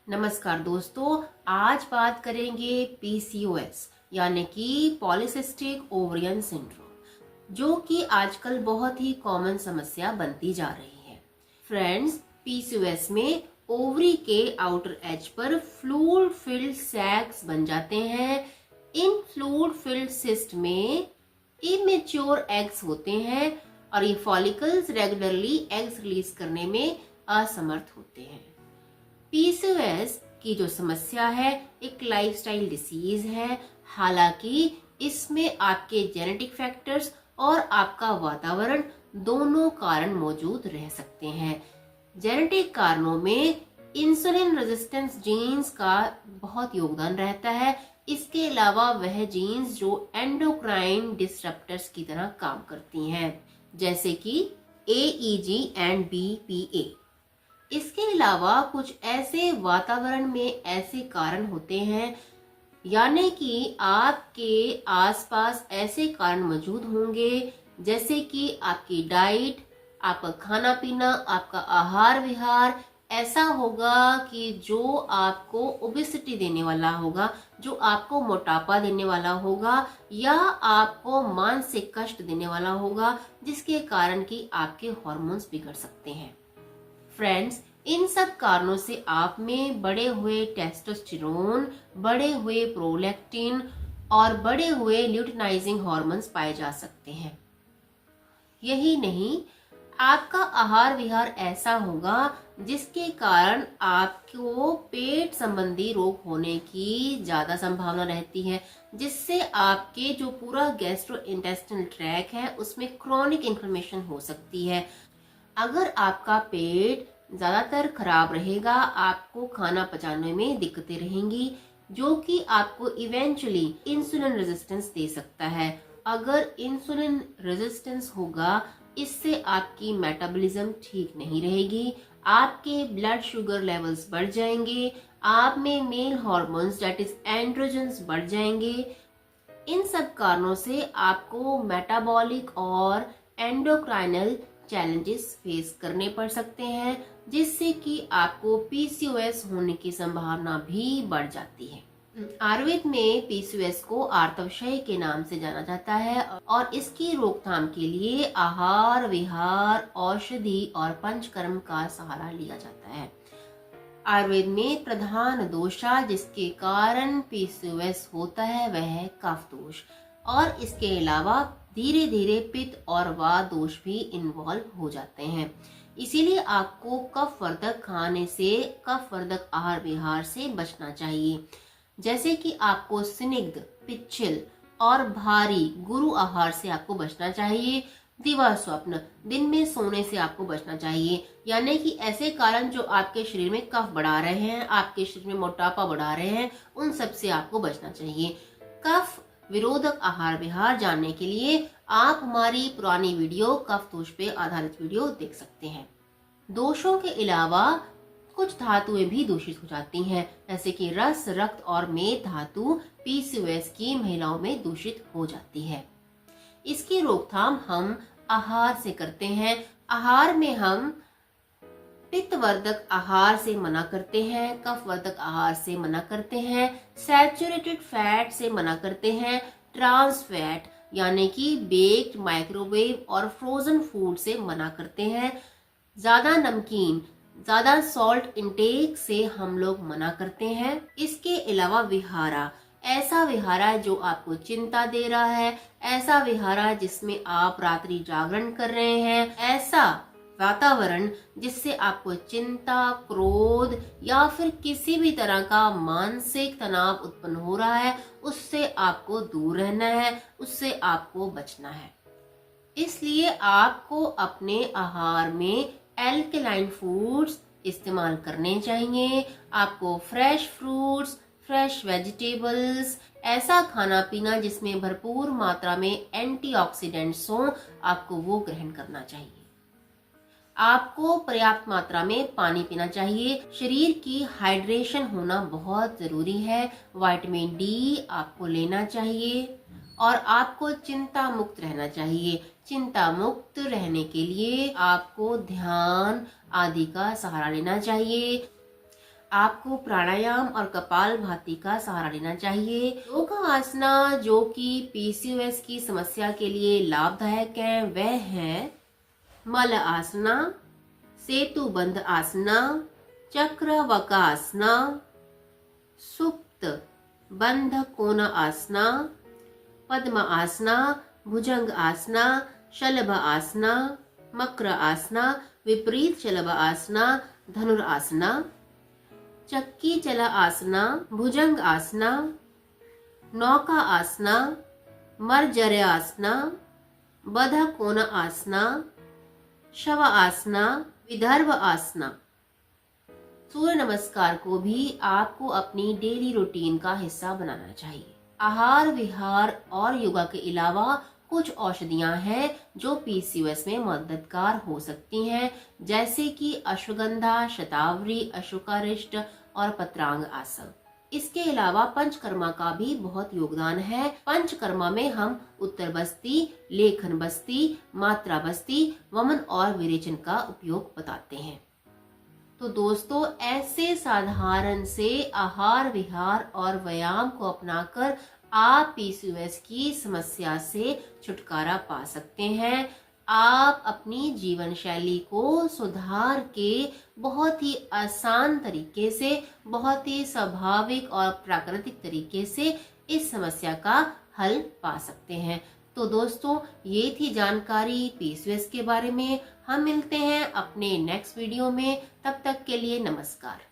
नमस्कार दोस्तों, आज बात करेंगे पीसीओएस यानी कि पॉलीसिस्टिक ओवरियन सिंड्रोम, जो कि आजकल बहुत ही कॉमन समस्या बनती जा रही है। फ्रेंड्स, पीसीओएस में ओवरी के आउटर एज पर फ्लूइड फिल्ड सैक्स बन जाते हैं। इन फ्लूइड फिल्ड सिस्ट में इमेच्योर एग्स होते हैं और ये फॉलिकल्स रेगुलरली एग्स रिलीज करने में असमर्थ होते हैं। पीसीओएस की जो समस्या है एक लाइफस्टाइल डिसीज है। हालांकि इसमें आपके जेनेटिक फैक्टर्स और आपका वातावरण दोनों कारण मौजूद रह सकते हैं। जेनेटिक कारणों में इंसुलिन रेजिस्टेंस जीन्स का बहुत योगदान रहता है। इसके अलावा वह जीन्स जो एंडोक्राइन डिसरप्टर्स की तरह काम करती हैं, जैसे कि AEG एंड BPA। इसके अलावा कुछ ऐसे वातावरण में ऐसे कारण होते हैं, यानी कि आपके आसपास ऐसे कारण मौजूद होंगे, जैसे कि आपकी डाइट, आपका खाना पीना, आपका आहार विहार ऐसा होगा कि जो आपको ओबेसिटी देने वाला होगा, जो आपको मोटापा देने वाला होगा या आपको मानसिक कष्ट देने वाला होगा, जिसके कारण कि आपके हार्मोन्स बिगड़ सकते हैं। फ्रेंड्स, इन सब कारणों से आप में बढ़े हुए टेस्टोस्टेरोन, बढ़े हुए प्रोलैक्टिन और बढ़े हुए ल्यूटिनाइजिंग हार्मोन्स पाए जा सकते हैं। यही नहीं, आपका आहार विहार ऐसा होगा जिसके कारण आपको पेट संबंधी रोग होने की ज्यादा संभावना रहती है, जिससे आपके जो पूरा गैस्ट्रोइंटेस्टिनल ट्रैक है उसमें क्रॉनिक इन्फ्लेमेशन हो सकती है। अगर आपका पेट ज्यादातर खराब रहेगा, आपको खाना पचाने में दिक्कतें रहेंगी, जो कि आपको इवेंचुअली इंसुलिन रेजिस्टेंस दे सकता है। अगर इंसुलिन रेजिस्टेंस होगा, इससे आपकी मेटाबॉलिज्म ठीक नहीं रहेगी, आपके ब्लड शुगर लेवल्स बढ़ जाएंगे, आप में male hormones that is androgens बढ़ जाएंगे। इन सब कारणों से आपको मेटाबॉलिक और एंडोक्राइनल चैलेंजेस फेस करने पड़ सकते हैं, जिससे कि आपको पीसीओएस होने की संभावना भी बढ़ जाती है। आयुर्वेद में पीसीओएस को आर्तवशय के नाम से जाना जाता है और इसकी रोकथाम के लिए आहार विहार, औषधि और पंचकर्म का सहारा लिया जाता है। आयुर्वेद में प्रधान दोषा जिसके कारण पीसीओएस होता है वह है कफ दोष, और इसके अलावा धीरे धीरे पित्त और वात दोष भी इन्वॉल्व हो जाते हैं। इसीलिए आपको कफवर्धक खाने से, कफवर्धक आहार विहार से बचना चाहिए, जैसे कि आपको स्निग्ध, पिच्छल और भारी गुरु आहार से आपको बचना चाहिए। दिवा स्वप्न, दिन में सोने से आपको बचना चाहिए, यानी कि ऐसे कारण जो आपके शरीर में कफ बढ़ा रहे हैं, आपके शरीर में मोटापा बढ़ा रहे हैं, उन सब से आपको बचना चाहिए। कफ विरोधक आहार विहार जानने के लिए आप हमारी पुरानी वीडियो कफ दोष पे आधारित वीडियो देख सकते हैं। दोषों के अलावा कुछ धातुएं भी दूषित हो जाती हैं, जैसे कि रस, रक्त और मेद धातु पीसीओएस की महिलाओं में दूषित हो जाती है। इसकी रोकथाम हम आहार से करते हैं। आहार में हम पित्तवर्धक आहार से मना करते हैं, कफवर्धक आहार से मना करते हैं, सैचुरेटेड फैट से मना करते हैं, ट्रांस फैट यानी कि बेक्ड, माइक्रोवेव और फ्रोजन फूड से मना करते हैं। ज्यादा नमकीन, ज्यादा सॉल्ट इंटेक से हम लोग मना करते हैं। इसके अलावा विहारा, ऐसा विहारा जो आपको चिंता दे रहा है, ऐसा विहारा जिसमें आप रात्रि जागरण कर रहे हैं, ऐसा वातावरण जिससे आपको चिंता, क्रोध या फिर किसी भी तरह का मानसिक तनाव उत्पन्न हो रहा है, उससे आपको दूर रहना है, उससे आपको बचना है। इसलिए आपको अपने आहार में एल्कलाइन फूड्स इस्तेमाल करने चाहिए। आपको फ्रेश फ्रूट्स, फ्रेश वेजिटेबल्स, ऐसा खाना पीना जिसमें भरपूर मात्रा में एंटीऑक्सीडेंट्स हों, आपको वो ग्रहण करना चाहिए। आपको पर्याप्त मात्रा में पानी पीना चाहिए। शरीर की हाइड्रेशन होना बहुत जरूरी है। विटामिन डी आपको लेना चाहिए और आपको चिंता मुक्त रहना चाहिए। चिंता मुक्त रहने के लिए आपको ध्यान आदि का सहारा लेना चाहिए। आपको प्राणायाम और कपालभाति का सहारा लेना चाहिए। योग आसना जो कि पीसीओएस की समस्या के लिए लाभदायक है वह है मल आसना, सेतु बंध आसना, चक्रवकासना, सुप्त बंध कोण आसना, पद्म आसना, भुजंग आसना, शलभ आसना, मकर आसना, विपरीत शलभ आसना, धनुर आसना, चक्की चला आसना, भुजंग आसना, नौका आसना, मर्जर्य आसना, बध कोण आसना, शव आसना, विदर्भ आसना। सूर्य नमस्कार को भी आपको अपनी डेली रूटीन का हिस्सा बनाना चाहिए। आहार विहार और योगा के अलावा कुछ औषधियां हैं जो पीसीओएस में मददगार हो सकती हैं, जैसे कि अश्वगंधा, शतावरी, अशोकारिष्ट और पत्रांग आसन। इसके अलावा पंचकर्मा का भी बहुत योगदान है। पंचकर्मा में हम उत्तर बस्ती, लेखन बस्ती, मात्रा बस्ती, वमन और विरेचन का उपयोग बताते हैं। तो दोस्तों, ऐसे साधारण से आहार विहार और व्यायाम को अपनाकर आप पीसीओएस की समस्या से छुटकारा पा सकते हैं। आप अपनी जीवन शैली को सुधार के बहुत ही आसान तरीके से, बहुत ही स्वाभाविक और प्राकृतिक तरीके से इस समस्या का हल पा सकते हैं। तो दोस्तों, ये थी जानकारी पीसीओएस के बारे में। हम मिलते हैं अपने नेक्स्ट वीडियो में। तब तक के लिए नमस्कार।